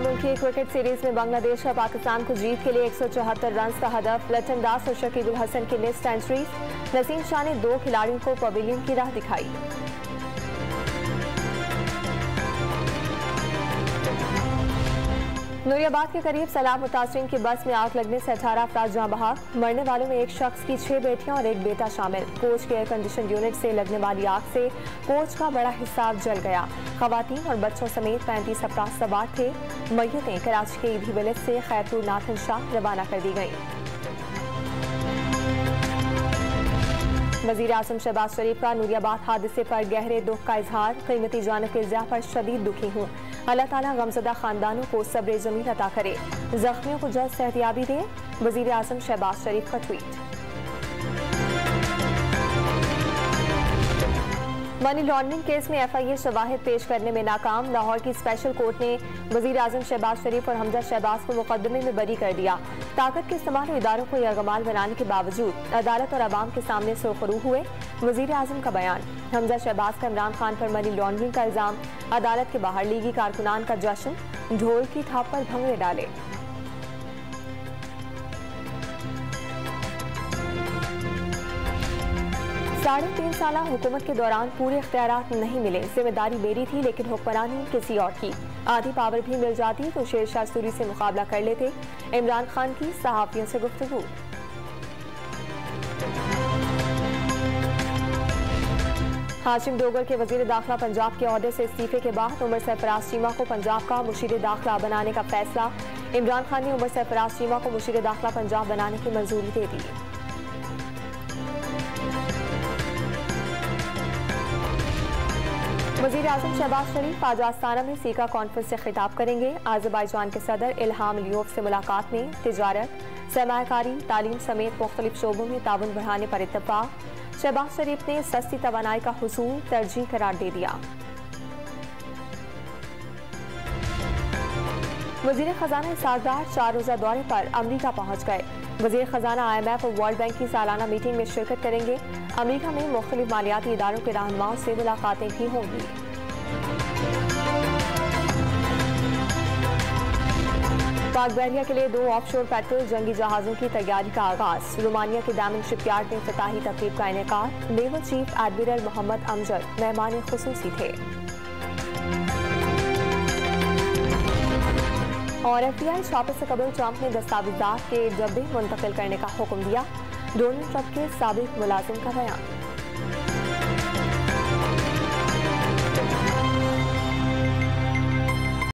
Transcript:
मुल्की cricket series में बांग्लादेश का पाकिस्तान को जीत के लिए 174 रन का हदफ। लिटन दास और शकीब उल हसन की लिस्ट एंट्रीज। नसीम शाह ने 2 खिलाड़ियों को पवेलियन की राह दिखाई। नूरियाबाद के करीब सैलाब मुतासरीन की बस में आग लगने से 18 अफराद जाँ बहक। मरने वालों में एक शख्स की 6 बेटियां और एक बेटा शामिल। कोच के एयर कंडीशन यूनिट से लगने वाली आग से कोच का बड़ा हिस्सा जल गया। खवातीन और बच्चों समेत 35 अफराद सवार थे। मैयतें कराची के ईदी विलेज से खैरपुर नाथन शाह रवाना कर दी गईं। वज़ीर आज़म शहबाज शरीफ का नूरियाबाद हादसे पर गहरे दुख का इजहार। कीमती जानों के ज़िया पर शदीद दुखी हूँ। अल्लाह ताला गमज़दा खानदानों को सब्र जमील अता करे, जख्मियों को जल्द सेहतियाबी दे। वज़ीर आज़म शहबाज शरीफ का ट्वीट। मनी लॉन्ड्रिंग केस में FIA शवाहिद पेश करने में नाकाम। लाहौर की स्पेशल कोर्ट ने वज़ीर आज़म शहबाज शरीफ और हमजा शहबाज को मुकदमे में बरी कर दिया। ताकत के इस्तेमाल इदारों को यरगमाल बनाने के बावजूद अदालत और अवाम के सामने सुरखरू हुए वज़ीर आज़म का बयान। हमजा शहबाज का इमरान खान पर मनी लॉन्ड्रिंग का इल्जाम। अदालत के बाहर लीगी कारकुनान का जश्न। ढोल की थाप पर भंगड़े डाले। साढ़े 3 साल हुकूमत के दौरान पूरे इख्तियारात नहीं मिले। जिम्मेदारी मेरी थी लेकिन हुक्मरानी किसी और की। आधी पावर भी मिल जाती तो शेरशाह सूरी से मुकाबला कर लेते। इमरान खान की सहाफियों से गुफ्तगू। हाशिम डोगर के वजीर दाखिला पंजाब के ओहदे से इस्तीफे के बाद उमर सरफराज चीमा को पंजाब का मुशीर दाखिला बनाने का फैसला। इमरान खान ने उमर सरफराज चीमा को मुशीर दाखिला पंजाब बनाने की मंजूरी दे दी। वज़ीर आज़म शहबाज शरीफ आज आस्ताना में सीका कॉन्फ्रेंस से खिताब करेंगे। अज़रबैजान के सदर इल्हाम अलियोव से मुलाकात में तिजारत, सरमायाकारी, तालीम समेत मुख्तलिफ शोबों में ताउन बढ़ाने पर इत्तफाक। शहबाज शरीफ ने सस्ती तवानाई का हुसूल तरजीह करार दे दिया। वज़ीर खजाना इसाकदार 4 रोज़ा दौरे पर अमरीका पहुंच गए। वज़ीर खजाना IMF और वर्ल्ड बैंक की सालाना मीटिंग में शिरकत करेंगे। अमरीका में मुख्तलिफ मालियाती इदारों के रहनुमाओं से मुलाकातें भी होंगी। पाक बहरिया के लिए 2 ऑफशोर पेट्रोल जंगी जहाज़ों की तैयारी का आगाज। रोमानिया के दामन शिपयार्ड में इफ्तिताही तकरीब का इनेकाद। Naval chief admiral Mohammad Amjad मेहमान खुसूसी थे। और FBI छापे से कबल ट्रंप ने दस्तावेजात के डब्बे मुंतकिल करने का हुक्म दिया। डोनाल्ड ट्रंप के साबिक मुलाजिम का बयान।